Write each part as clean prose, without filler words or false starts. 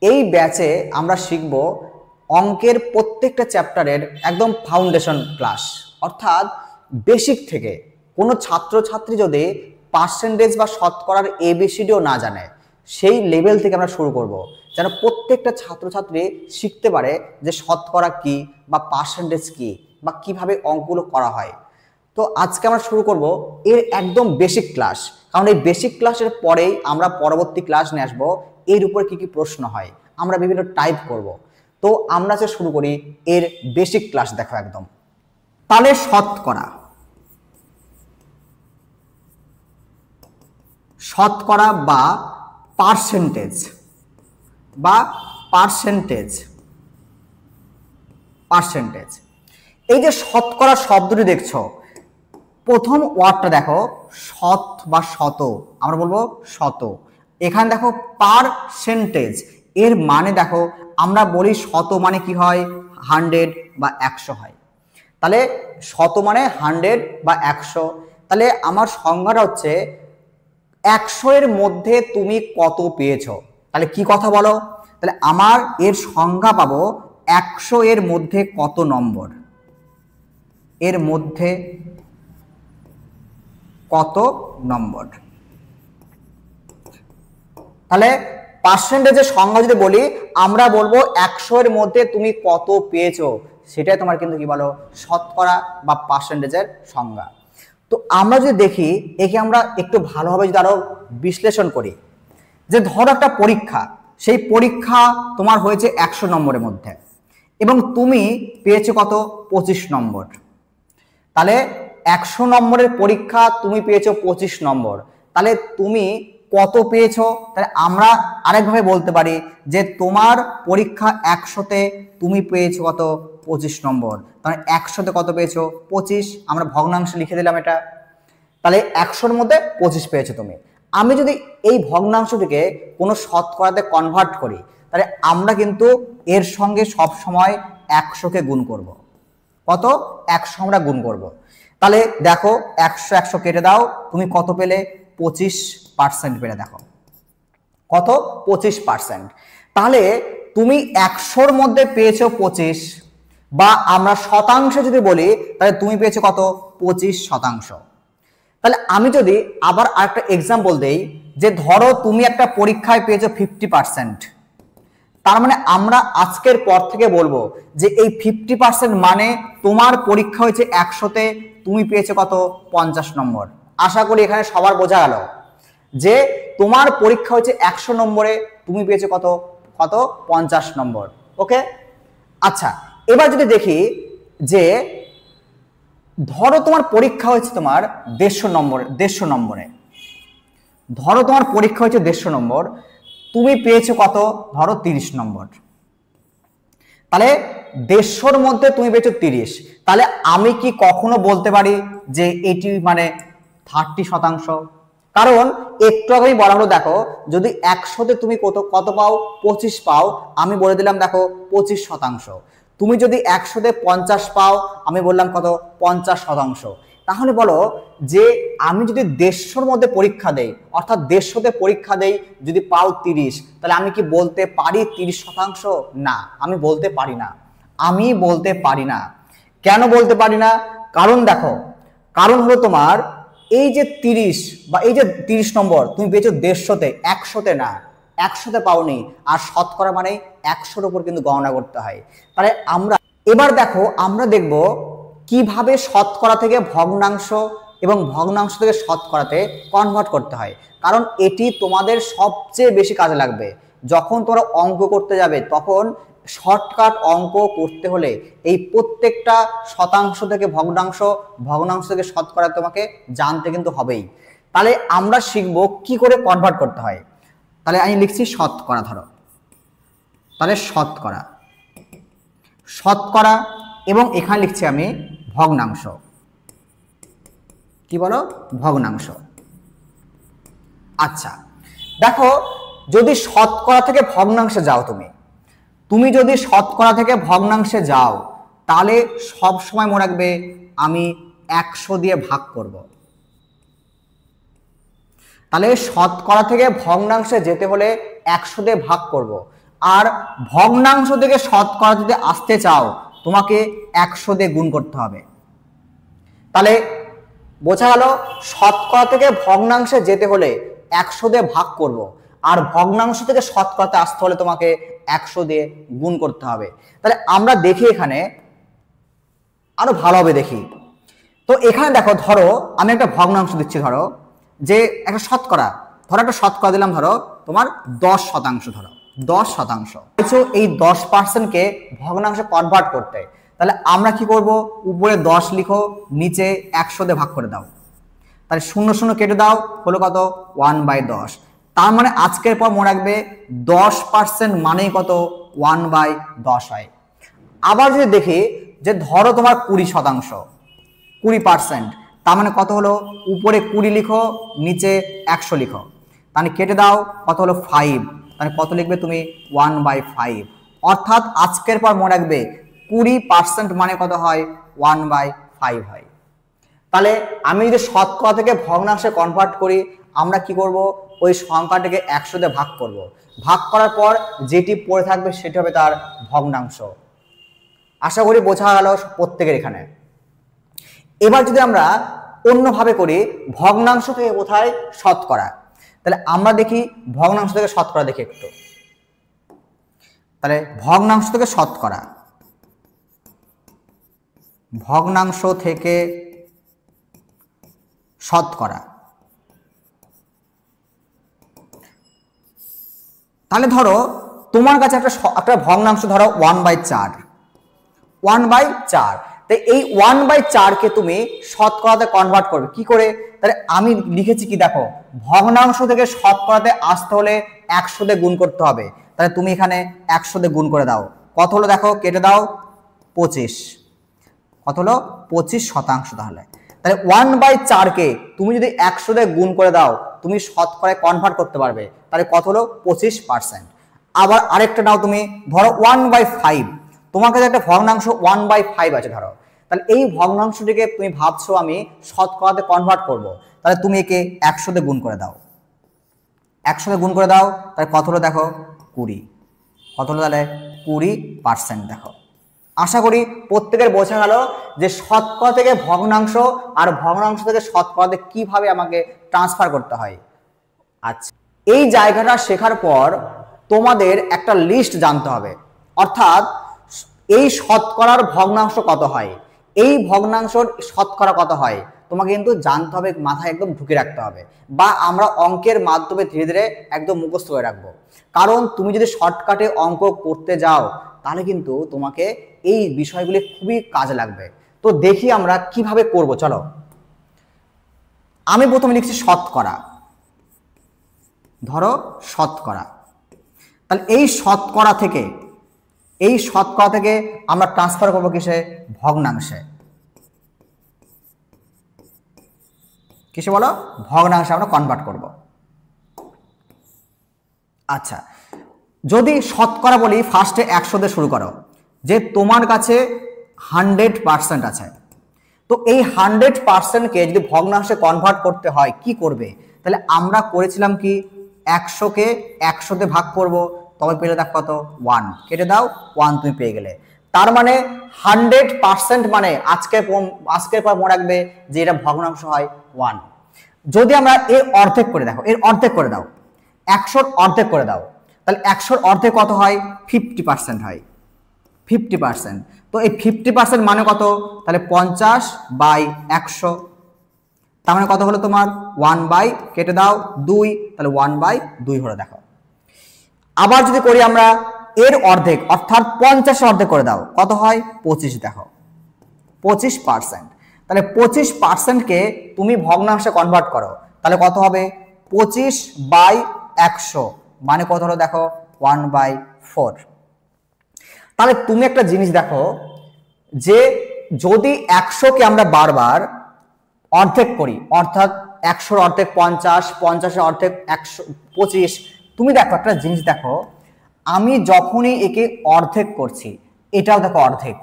এই ব্যাচে আমরা শিখব অঙ্কের প্রত্যেকটা চ্যাপ্টারের একদম ফাউন্ডেশন ক্লাস, অর্থাৎ বেসিক থেকে। কোনো ছাত্রছাত্রী যদি পার্সেন্টেজ বা শতকরার এবিসিডিও না জানে, সেই লেভেল থেকে আমরা শুরু করব, যেন প্রত্যেকটা ছাত্রছাত্রী শিখতে পারে যে শতকরা কি বা পার্সেন্টেজ কি বা কিভাবে অঙ্কগুলো করা হয়। তো আজকে আমরা শুরু করব এর একদম বেসিক ক্লাস, কারণ এই বেসিক ক্লাসের পরেই আমরা পরবর্তী ক্লাস নিয়ে আসবো এর উপর কি কি প্রশ্ন হয়, আমরা বিভিন্ন টাইপ করব। তো আমরা যে শুরু করি এর বেসিক ক্লাস, দেখো একদম। তাহলে শতকরা, শতকরা বা পার্সেন্টেজ বা পার্সেন্টেজ পার্সেন্টেজ এই যে শতকরা শব্দটি দেখছো, প্রথম ওয়ার্ডটা দেখো শত বা শত, আমরা বলবো শত। এখানে দেখো পার্সেন্টেজ, এর মানে দেখো আমরা বলি শত মানে কি হয়, 100 বা 100 হয়। তাহলে শত মানে 100 বা 100। তাহলে আমার সংজ্ঞাটা হচ্ছে 100 এর মধ্যে তুমি কত পেয়েছো। তাহলে কি কথা বলো, তাহলে আমার এর সংজ্ঞা পাবো 100 এর মধ্যে কত নম্বর, এর মধ্যে কত নম্বর। তাহলে পার্সেন্টেজের সংজ্ঞা যদি বলি, আমরা বলবো 100 এর মধ্যে তুমি কত পেয়েছো, সেটাই তোমার কিন্তু কি বলো শতকরা বা পার্সেন্টেজের সংজ্ঞা। তো আমরা যদি দেখি একে আমরা একটু ভালোভাবে যদি আরো বিশ্লেষণ করি, যে ধরো একটা পরীক্ষা, সেই পরীক্ষা তোমার হয়েছে 100 নম্বরের মধ্যে এবং তুমি পেয়েছো কত 25 নম্বর। তাহলে 100 নম্বরের পরীক্ষা তুমি পেয়েছো 25 নম্বর, তাহলে তুমি কত পেয়েছো। তাহলে আমরা আরেকভাবে বলতে পারি যে তোমার পরীক্ষা 100-তে তুমি পেয়েছো কত 25 নম্বর। তাহলে 100-তে কত পেয়েছো 25, আমরা ভগ্নাংশ লিখে দিলাম এটা। তাহলে 100-র মধ্যে 25 পেয়েছো তুমি। আমি যদি এই ভগ্নাংশটিকে কোনো শতকরাতে কনভার্ট করি, তাহলে আমরা কিন্তু এর সঙ্গে সব সময় 100-কে গুণ করব। কত 100 আমরা গুণ করব। তাহলে দেখো 100 100 কেটে দাও, তুমি কত পেলে 25% পেলে। দেখো কত 25%। তাহলে তুমি 100-র মধ্যে পেয়েছো 25, বা আমরা শতাংশ যদি বলি তাহলে তুমি পেয়েছো কত 25%। তাহলে আমি যদি আবার আরেকটা এক্সাম্পল দেই, যে ধরো তুমি একটা পরীক্ষায় পেয়েছো 50%, তার মানে আমরা আজকের পর থেকে বলবো যে এই 50% মানে তোমার পরীক্ষা হয়েছে 100-তে, তুমি পেয়েছো কত 50 নম্বর। আশা করি এখানে সবার বোঝা গেল যে তোমার পরীক্ষা হয়েছে 100 নম্বরে, তুমি পেয়েছো কত কত 50 নম্বর। ওকে, আচ্ছা এবার যদি দেখি যে ধরো তোমার পরীক্ষা হয়েছে তোমার 150 নম্বরে, 150 নম্বরে, ধরো তোমার পরীক্ষা হয়েছে 150 নম্বর, তুমি পেয়েছো কত ধরো 30 নম্বর। তাহলে 150-র মধ্যে তুমি পেয়েছো 30, তাহলে আমি কি কখনো বলতে পারি যে এটি মানে 30%? কারণ একটু আগেই বলা হলো, দেখো যদি 100-তে তুমি কত কত পাও 25 পাও, আমি বলে দিলাম দেখো 25%। তুমি যদি 100-তে 50 পাও, আমি বললাম কত 50%। তাহলে বলো যে আমি যদি 150-র মধ্যে পরীক্ষা দেই, অর্থাৎ 150-তে পরীক্ষা দেই, যদি পাও 30, তাহলে আমি কি বলতে পারি 30%? না, আমি বলতে পারি না। আমি বলতে পারি না। কেন বলতে পারি না? কারণ দেখো, কারণ হলো তোমার এই যে 30 বা এই যে 30 নম্বর তুমি পেয়েছো 150-তে, 100-তে না, 100-তে পাওনি। আর শতকরা মানে 100-র উপর কিন্তু গণনা করতে হয়। তাহলে আমরা এবার দেখো আমরা দেখব কিভাবে শতকরা থেকে ভগ্নাংশ এবং ভগ্নাংশ থেকে শতকরাতে কনভার্ট করতে হয়, কারণ এটি তোমাদের সবচেয়ে বেশি কাজে লাগবে যখন তোমরা অঙ্ক করতে যাবে। তখন শর্টকাট অঙ্ক করতে হলে এই প্রত্যেকটা শতাংশ থেকে ভগ্নাংশ, ভগ্নাংশ থেকে শতকরা তোমাকে জানতে কিন্তু হবেই। তাহলে আমরা শিখব কি করে কনভার্ট করতে হয়। তাহলে আমি লিখছি শতকরা, ধরো তাহলে শতকরা, শতকরা, এবং এখানে লিখছি আমি ভগ্নাংশ। কি বলো ভগ্নাংশ। আচ্ছা দেখো, যদি শতকরা থেকে ভগ্নাংশে যাও, তুমি যদি শতকরা থেকে ভগ্নাংশে যাও, তাহলে সব সময় মনে রাখবে আমি 100 দিয়ে ভাগ করব। তাহলে শতকরা থেকে ভগ্নাংশে যেতে হলে 100 দিয়ে ভাগ করব। আর ভগ্নাংশ থেকে শতকরা যদি আসতে চাও তোমাকে 100 দিয়ে গুণ করতে হবে। তাহলে বোঝা গেল শতকরা থেকে ভগ্নাংশে যেতে হলে 100 দিয়ে ভাগ করব, আর ভগ্নাংশ থেকে শতকরাতে আসতে হলে তোমাকে 100 দিয়ে গুণ করতে হবে। তাহলে আমরা দেখি এখানে আরো ভালোভাবে দেখি। তো এখানে দেখো, ধরো আমি একটা ভগ্নাংশ দিচ্ছি, ধরো যে একটা শতকরা, ধরো একটা শতকরা দিলাম, ধরো তোমার 10%, ধরো 10%। এই 10%কে ভগ্নাংশে কনভার্ট করতে, তাহলে আমরা কি করব, উপরে 10 লিখো, নিচে 100 দিয়ে ভাগ করে দাও, তাহলে 0 0 কেটে দাও, হলো কত 1/10। তার মানে আজকের পর মনে রাখবে 10% মানেই কত 1/10 হয়। আবার যদি দেখি যে ধরো তোমার 20%, 20%, তার মানে কত হলো, উপরে 20 লিখো, নিচে 100 লিখো, তাহলে কেটে দাও, কত হলো 5, তাহলে কত লিখবে তুমি 1/5। অর্থাৎ আজকের পর মনে রাখবে 20% মানে কত হয় 1/5 হয়। তাহলে আমি যদি শতকরা থেকে ভগ্নাংশে কনভার্ট করি, আমরা কি করব, ওই সংখ্যাটাকে 100 দিয়ে ভাগ করব, ভাগ করার পর যেটি পড়ে থাকবে সেটি হবে তার ভগ্নাংশ। আশা করি বোঝা গেল প্রত্যেকের এখানে। এবার যদি আমরা অন্যভাবে করি, ভগ্নাংশ থেকে কোথায় শতকরা, তাহলে আমরা দেখি ভগ্নাংশ থেকে শতকরা দেখি একটু। তাহলে ভগ্নাংশ থেকে শতকরা, ভগ্নাংশ থেকে শতকরা, তাহলে ধরো তোমার কাছে একটা ভগ্নাংশ, ধরো 1/4, 1/4। তো এই 1/4 কে তুমি শতকরাতে কনভার্ট করবে কি করে, তাহলে আমি লিখেছি কি দেখো, ভগ্নাংশ থেকে শতকরাতে আসতে হলে 100 দিয়ে গুণ করতে হবে, তাহলে তুমি এখানে 100 দিয়ে গুণ করে দাও, কত হলো দেখো, কেটে দাও 25, কত হলো 25%। তাহলে 1/4 কে তুমি যদি 100 দিয়ে গুণ করে দাও, তুমি শতকরায় কনভার্ট করতে পারবে, তাহলে কত হলো 25%। আবার আরেকটা নাও, তুমি ধরো 1/5, তোমার কাছে একটা ভগ্নাংশ 1/5 আছে ধরো, তাহলে এই ভগ্নাংশটিকে তুমি ভাবছো আমি শতকরাতে কনভার্ট করব, তাহলে তুমি একে 100 দিয়ে গুণ করে দাও, 100 দিয়ে গুণ করে দাও, তাহলে কত হলো দেখো 20, কত হলো তাহলে 20%। দেখো আশা করি প্রত্যেকের বোঝা গেল যে শতকরা থেকে ভগ্নাংশ আর ভগ্নাংশ থেকে শতকরাতে কিভাবে আমাকে ট্রান্সফার করতে হয়। আচ্ছা, এই জায়গাটা শেখার পর তোমাদের একটা লিস্ট জানতে হবে, অর্থাৎ এই শতকরার ভগ্নাংশ কত হয়, এই ভগ্নাংশের শতকরা কত হয়, তোমাকে কিন্তু জানতে হবে, মাথায় একদম ঢুকে রাখতে হবে, বা আমরা অঙ্কের মাধ্যমে ধীরে ধীরে একদম মুখস্থ করে রাখবো। কারণ তুমি যদি শর্টকাটে অঙ্ক করতে যাও তাহলে কিন্তু তোমাকে এই বিষয়গুলি খুবই কাজে লাগবে। তো দেখি আমরা কিভাবে করব, চলো। আমি প্রথমে লিখছি শতকরা, ধরো শতকরা, তাহলে এই শতকরা থেকে আমরা ট্রান্সফার করবো কিসে, ভগ্নাংশে। কিসে বলো, ভগ্নাংশে আমরা কনভার্ট করব। আচ্ছা, যদি শতকরা বলি, ফার্স্টে 100 দিয়ে শুরু করো, যে তোমার কাছে 100% আছে, তো এই 100%কে যদি ভগ্নাংশে কনভার্ট করতে হয় কি করবে, তাহলে আমরা করেছিলাম কি 100কে 100 দিয়ে ভাগ করব, তবে পেলে দেখো কত 1, কেটে দাও 1, তুমি পেয়ে গেলে। তার মানে 100% মানে আজকের পর মনে রাখবে যে এটা ভগ্নাংশ হয় 1। যদি আমরা এর অর্ধেক করে দেখো, এর অর্ধেক করে দাও, 100 অর্ধেক করে দাও, তাহলে 100 অর্ধেক কত হয়, 50% হয়, 50%। তো এই 50% মানে কত, তাহলে 50/100, তার মানে কত হলো তোমার 1 কেটে দাও 2, তাহলে 1/2 হলো। দেখো আবার যদি করি আমরা এর অর্ধেক, অর্থাৎ 50 অর্ধেক করে দাও, কত হয় 25। দেখো 25%, তাহলে 25%কে তুমি ভগ্নাংশে কনভার্ট করো, তাহলে কত হবে 25/100, মানে কত হলো দেখো 1/4। তাহলে তুমি একটা জিনিস দেখো, যে যদি 100কে আমরা বারবার অর্ধেক করি, অর্থাৎ 100 অর্ধেক 50, 50 অর্ধেক 125, তুমি দেখো একটা জিনিস দেখো, আমি যখনই একে অর্ধেক করছি, এটাও দেখো অর্ধেক,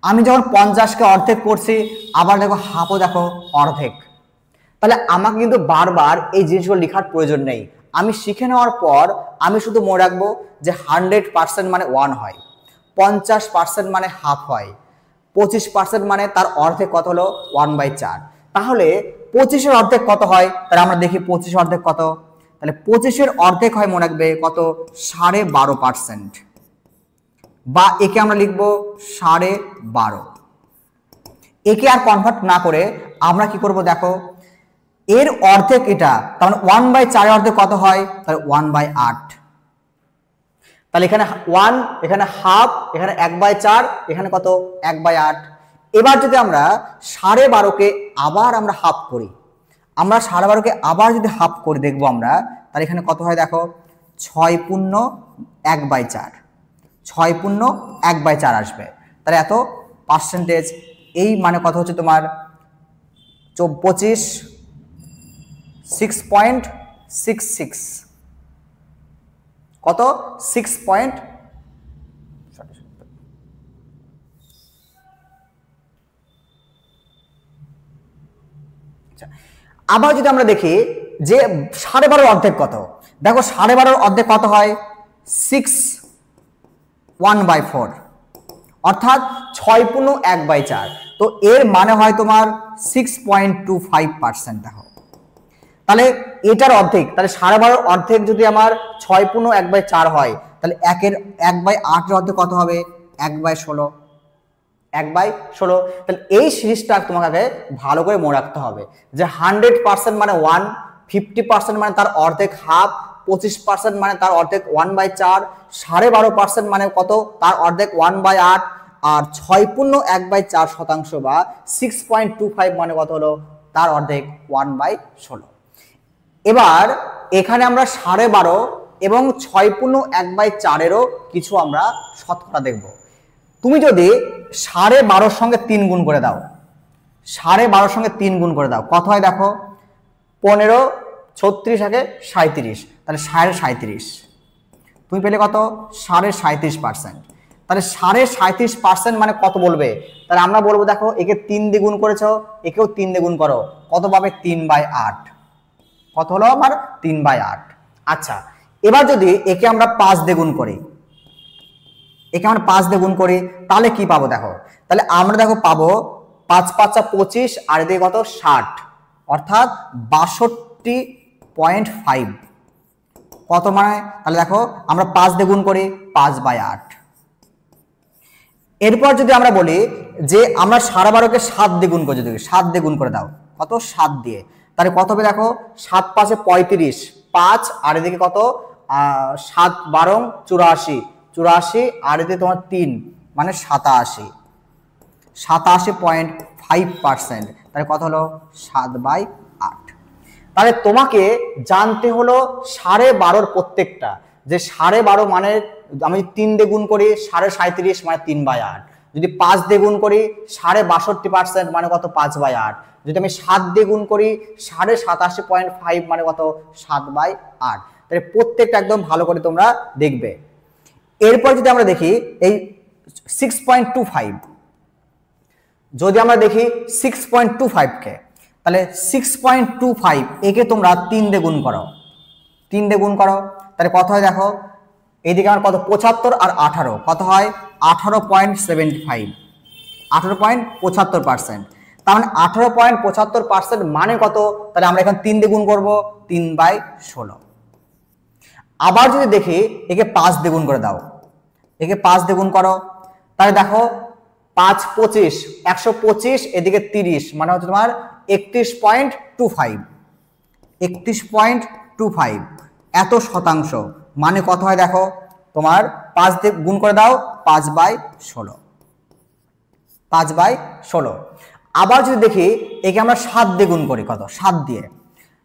আমি যখন 50কে অর্ধেক করছি, আবার দেখো হাফও দেখো অর্ধেক। তাহলে আমাকে কিন্তু বারবার এই জিনিসগুলো লেখার প্রয়োজন নেই, আমি শিখে নেওয়ার পর আমি শুধু মনে রাখবো যে 100% মানে 1 হয়, 50% মানে হাফ হয়, 25% মানে তার অর্ধেক কত হলো 1/4। তাহলে 25-এর অর্ধেক কত হয়? তাহলে আমরা দেখি 25-এর অর্ধেক কত। তাহলে 25-এর অর্ধেক হয় মনে রাখবে কত, 12.5%, বা একে আমরা লিখবো 12.5। একে আর কনভার্ট না করে আমরা কি করব দেখো, এর অর্ধেক এটা, তার মানে 1/4 অর্ধেক কত হয়? তাহলে 1/8। তাহলে এখানে 1, এখানে হাফ, এখানে 1/4, এখানে কত 1/8। এবার যদি আমরা 12.5-কে আবার আমরা হাফ করি, আমরা 12.5-কে আবার যদি হাফ করে দেখবো আমরা, তাহলে এখানে কত হয় দেখো, 6×1/4, 6×1/4 আসবে। তাহলে এত পার্সেন্টেজ, এই মানে কত হচ্ছে তোমার 25, 6.66, কত 6 পয়েন্ট, আবার যদি আমরা দেখি যে 12.5 অর্ধেক কত, দেখো 12.5 অর্ধেক কত হয়, 6/1/4, অর্থাৎ 6×1/4। তো এর মানে হয় তোমার 6.25%। দেখো তাহলে এটার অর্ধেক, তাহলে 12.5 অর্ধেক যদি আমার 6×1/4 হয়, তাহলে 1/8 অর্ধেক কত হবে, 1/16, 1/16। তাহলে এই সিরিজটা তোমাকে ভালো করে মনে রাখতে হবে যে 100% মানে 1, 50% মানে তার অর্ধেক হাফ, 25% মানে তার অর্ধেক 1/4, 12.5% মানে কত, তার অর্ধেক 1/8, আর 6.1/4% বা 6.25 মানে কত হলো, তার অর্ধেক 1/16। এবার এখানে আমরা 12.5 এবং 6.1/4-এরও কিছু আমরা শতকরা দেখব। তুমি যদি 12.5-র সঙ্গে 3 গুণ করে দাও, 12.5-র সঙ্গে 3 গুণ করে দাও, কত হয় দেখো, 15, 36 আগে 37, তাহলে 37.5, তুমি পেলে কত, 37.5%। তাহলে 37.5% মানে কত বলবে, তাহলে আমরা বলবো দেখো, একে 3 দিয়ে গুণ করেছো, একেও 3 দিয়ে গুণ করো, কত পাবে, 3/8। কত হলো আমার, 3/8। আচ্ছা, এবার যদি একে আমরা 5 দিয়ে গুণ করি, একে আমরা 5 দিয়ে গুণ করি, তাহলে কি পাবো দেখো, তাহলে আমরা দেখো পাবো 5×5 = 25, আর এদিকে কত 60, অর্থাৎ 62.5। কত মানে, তাহলে দেখো আমরা 5 দিয়ে গুণ করি, 5/8। এরপর যদি আমরা বলি যে আমরা 12.5-কে 7 দিয়ে গুণ করে, যদি 7 দিয়ে গুণ করে দাও, কত 7 দিয়ে, তাহলে কত হবে দেখো, 7×5 = 35, 5, আর এদিকে কত 7×12 = 84, 84, আর এদিকে তোমার 3 মানে 87, 87.5%। তাহলে কত হলো, 7/8। তাহলে তোমাকে জানতে হলো 12.5-র প্রত্যেকটা, যে 12.5 মানে আমি 3 দিয়ে গুণ করি 37.5 মানে 3/8, যদি 5 দিয়ে গুণ করি 62% মানে কত, 5/8, যদি আমি 7 দিয়ে গুণ করি 87.5 মানে কত, 7/8। তাহলে প্রত্যেকটা একদম ভালো করে তোমরা দেখবে। এরপর যদি আমরা দেখি এই 6.25, যদি আমরা দেখি 6.25-কে, তাহলে 6.25 একে তোমরা 3 দিয়ে গুণ করো, 3 দিয়ে গুণ করো, তাহলে কত হয় দেখো, এইদিকে আমার কত, 75 আর 18, কত হয় 18.75, 18.75%। তার মানে 18.75% মানে কত, তাহলে আমরা এখন 3 দিয়ে গুণ করবো, 3/16। আবার যদি দেখি একে 5 দিয়ে গুণ করে দাও, একে 5 দিয়ে গুণ করো, তাহলে দেখো 5 25, 125, এদিকে 30 মানে হচ্ছে তোমার 31.25, 31.25 এত শতাংশ মানে কত হয় দেখো, তোমার 5 দিয়ে গুণ করে দাও, 5/16, 5/16। আবার যদি দেখি একে আমরা 7 দিয়ে গুণ করি, কত 7 দিয়ে,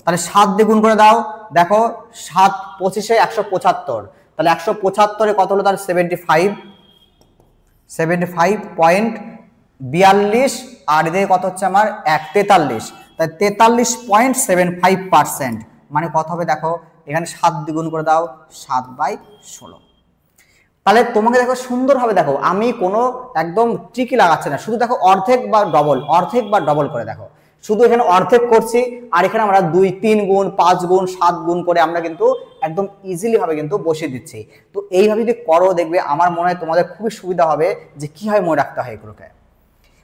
তাহলে 7 দিয়ে গুণ করে দাও, দেখো 7 25-এ 175, তাহলে 175-এ কত হলো, তার 75.42, আর এদিকে কত হচ্ছে আমার 43, তাই 43.75% মানে কত হবে দেখো, এখানে 7 দিয়ে গুণ করে দাও, 7/16। তাহলে তোমাকে দেখো সুন্দরভাবে দেখো, আমি কোনো একদম ট্রিকি লাগাচ্ছি না, শুধু দেখো অর্ধেক বা ডবল, অর্ধেক বা ডবল করে দেখো, শুধু এখানে অর্ধেক করছি আর এখানে আমরা 2 3 গুণ 5 গুণ 7 গুণ করে আমরা কিন্তু একদম ইজিলি ভাবে কিন্তু বসিয়ে দিচ্ছি। তো এইভাবে যদি করো দেখবে আমার মনে হয় তোমাদের খুবই সুবিধা হবে যে কিভাবে মনে রাখতে হয় এগুলোকে।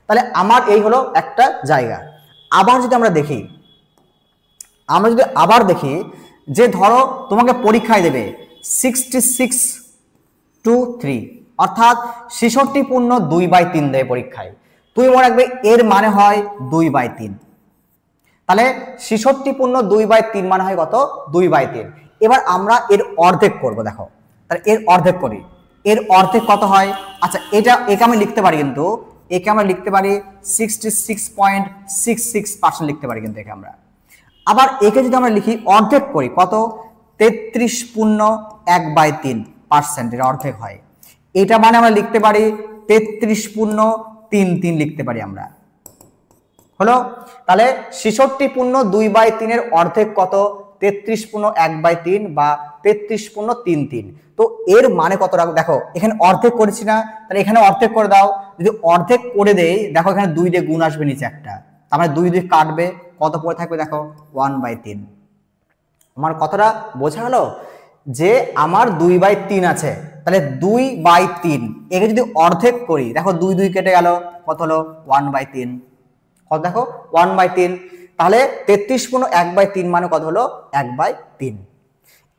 তাহলে আমার এই হলো একটা জায়গা। আবার যদি আমরা দেখি যে ধরো তোমাকে পরীক্ষায় দেবে 66 টু 3 অর্থাৎ 66 পূর্ণ 2/3 দেয় পরীক্ষায়। তুমি মনে রাখবে এর মানে হয় 2/3। তাহলে 66 পূর্ণ 2/3 মানে হয় কত? 2/3। এবার আমরা এর অর্ধেক করব। দেখো তাহলে এর অর্ধেক করি, এর অর্ধেক কত হয়? আচ্ছা একে আমি লিখতে পারি, কিন্তু একে আমরা লিখতে পারি 66.66% লিখতে পারি কিন্তু একে আমরা। আবার একে যদি আমরা লিখি অর্ধেক করি কত? 33 পূর্ণ 1/3% এর অর্ধেক হয়। এটা মানে আমরা লিখতে পারি 33 পূর্ণ 3 লিখতে পারি আমরা। হলো? তাহলে 66 পূর্ণ 2/3 এর অর্ধেক কত? 33 পূর্ণ 1/3 বা 33 পূর্ণ 3। তো এর মানে কত রাখো? দেখো এখানে অর্ধেক করেছি না, তাহলে এখানে অর্ধেক করে দাও। যদি অর্ধেক করে দেই দেখো এখানে 2 দিয়ে গুণ আসবে নিচে একটা, তার মানে 2 কাটবে, কত পড়ে থাকবে? দেখো 1/3। আমার কথাটা বোঝা গেল? যে আমার 2/3 আছে, তাহলে 2/3 একে যদি অর্ধেক করি দেখো 2 কেটে গেল, কত হলো? 1/3। কত দেখো? 1/3। তাহলে 33 পূর্ণ 1/3 মানে কত হলো? 1/3।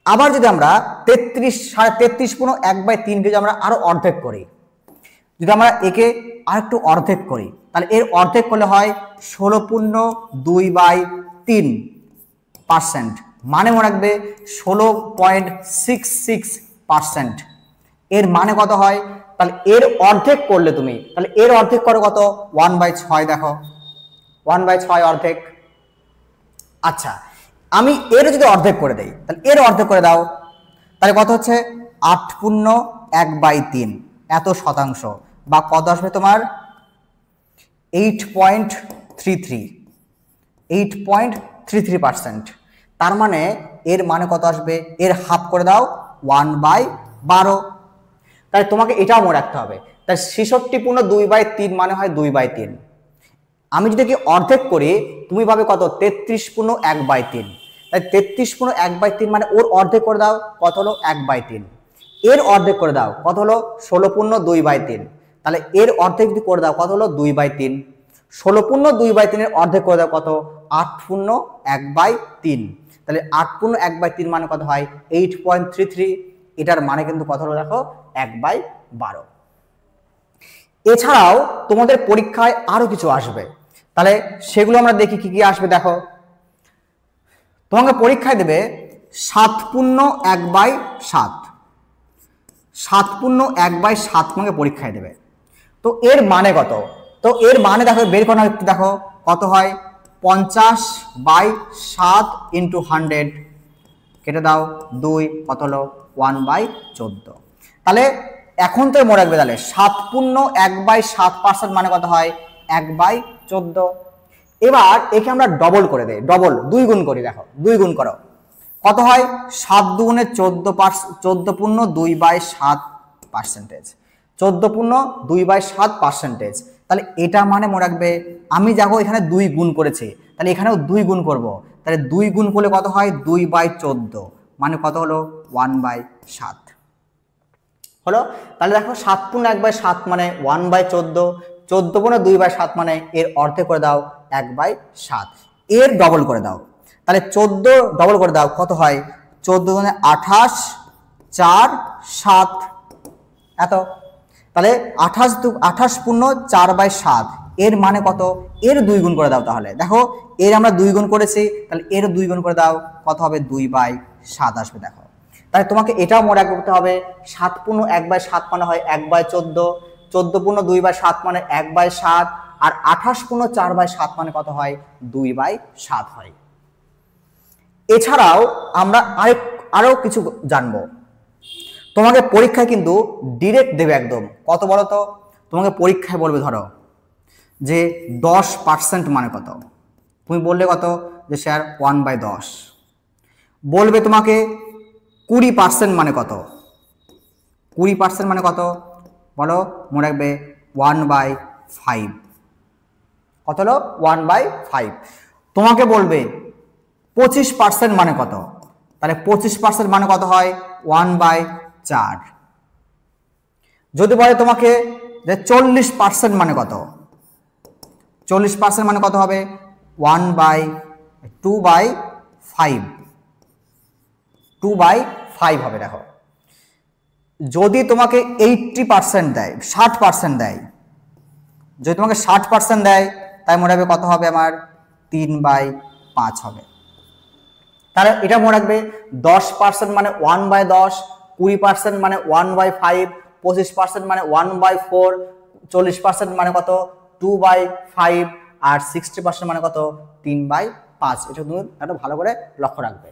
আবার যদি আমরা 33 পূর্ণ 1/3 কে যদি আমরা আরো অর্ধেক করি, যদি আমরা একে আরেকটু অর্ধেক করি তাহলে এর অর্ধেক করলে হয় 16 পূর্ণ 2/3%, মানে মনে রাখবে 16.66%। এর মানে কত হয়? তাহলে এর অর্ধেক করলে তুমি, তাহলে এর অর্ধেক করো কত? 1/6। দেখো 1/6 অর্ধেক। আচ্ছা আমি এর যদি অর্ধেক করে দেই তাহলে এর অর্ধেক করে দাও, তাহলে কত হচ্ছে? 8 পূর্ণ 1/3 এত শতাংশ, বা কত আসবে তোমার? 8.33%। তার মানে এর মানে কত আসবে? এর হাফ করে দাও 1/12। তাই তোমাকে এটাও মনে রাখতে হবে। তাই 66 পূর্ণ 2/3 মানে হয় 2/3। আমি যদি কি অর্ধেক করি তুমি পাবে কত? 33 পূর্ণ 1/3। তাই 33 পূর্ণ 1/3 মানে ওর অর্ধেক করে দাও, কত হলো? 1/3। এর অর্ধেক করে দাও, কত হলো? 16 পূর্ণ 2/3। তাহলে এর অর্ধেক যদি করে দাও কত হলো? 2/3। 16 পূর্ণ 2/3 এর অর্ধেক করে দাও কত? 8 পূর্ণ 1/3। তাহলে 8 পূর্ণ 1/3 মানে কত হয়? 8.33। এটার মানে কিন্তু কত হলো? দেখো 1/12। এছাড়াও তোমাদের পরীক্ষায় আরো কিছু আসবে, তাহলে সেগুলো আমরা দেখি কি কি আসবে। দেখো তোমাকে পরীক্ষায় দেবে 7 পূর্ণ 1/7। 7 পূর্ণ 1/7 তোমাকে পরীক্ষায় দেবে। তো এর মানে কত? তো এর মানে দেখো বের করা একটু, দেখো কত হয়? 50/7 ইন্টু 100 কেটে দাও 2, কত হলো? 1/14। তাহলে এখন তো মনে রাখবে, তাহলে 7 পূর্ণ 1/7% মানে কত হয়? 1/14। এবার একে আমরা ডবল করে দেই, ডবল 2 গুণ করি। দেখো 2 গুণ করো, কত হয়? 7 দুগুণে 14 পূর্ণ 2/7%। 14 পূর্ণ 2/7%। তাহলে এটা মানে মনে রাখবে আমি যাবো এখানে 2 গুণ করেছি, তাহলে এখানেও 2 গুণ করব। তাহলে 2 গুণ করলে কত হয়? 2/14 মানে কত হলো? 1/7 হলো। তাহলে দেখো 7 পূর্ণ 1/7 মানে 1/14। 14 পূর্ণ 2/7 মানে এর অর্ধেক করে দাও 1/7। এর ডবল করে দাও, তাহলে 14 ডবল করে দাও, কত হয়? 14 গুণে 28, 4, 7 এত। তাহলে 28 পূর্ণ 4/7 এর মানে কত? এর 2 গুণ করে দাও। তাহলে দেখো এর আমরা 2 গুণ করেছি, তাহলে এর 2 গুণ করে দাও, কত হবে? 2/7 আসবে। দেখো তাহলে তোমাকে এটাও মনে রাখতে হবে 7 পূর্ণ 1/7 মানে হয় 1/14, 14 পূর্ণ 2/7 মানে 1/7, আর 28 পূর্ণ 4/7 মানে কত হয়? 2/7 হয়। এছাড়াও আমরা আরো কিছু জানবো। তোমাকে পরীক্ষায় কিন্তু ডিরেক্ট দেবে একদম, কত বলো তো? তোমাকে পরীক্ষায় বলবে ধরো যে 10% মানে কত? তুমি বললে কত? যে স্যার 1/10। বলবে তোমাকে 20% মানে কত? 20% মানে কত বলো? মনে রাখবে 1/5। কত হলো 1/5। তোমাকে বলবে 25% মানে কত, তাহলে 25% মানে কত হয় 1/4। যদি বলে তোমাকে যে 40% মানে কত, 40% মানে কত হবে 1/2/5, 2/5 হবে। দেখো যদি তোমাকে 80% দেয়, 60% দেয়, যদি তোমাকে 60% দেয় তাই মনে রাখবে কত হবে আমার 3/5 হবে। তাহলে এটা মনে রাখবে 10% মানে 1/10, 20% মানে 1/5, 25% মানে 1/4, 40% মানে কত 2/5, আর 60% মানে কত 3/5। এটা তুমি একটা ভালো করে লক্ষ্য রাখবে।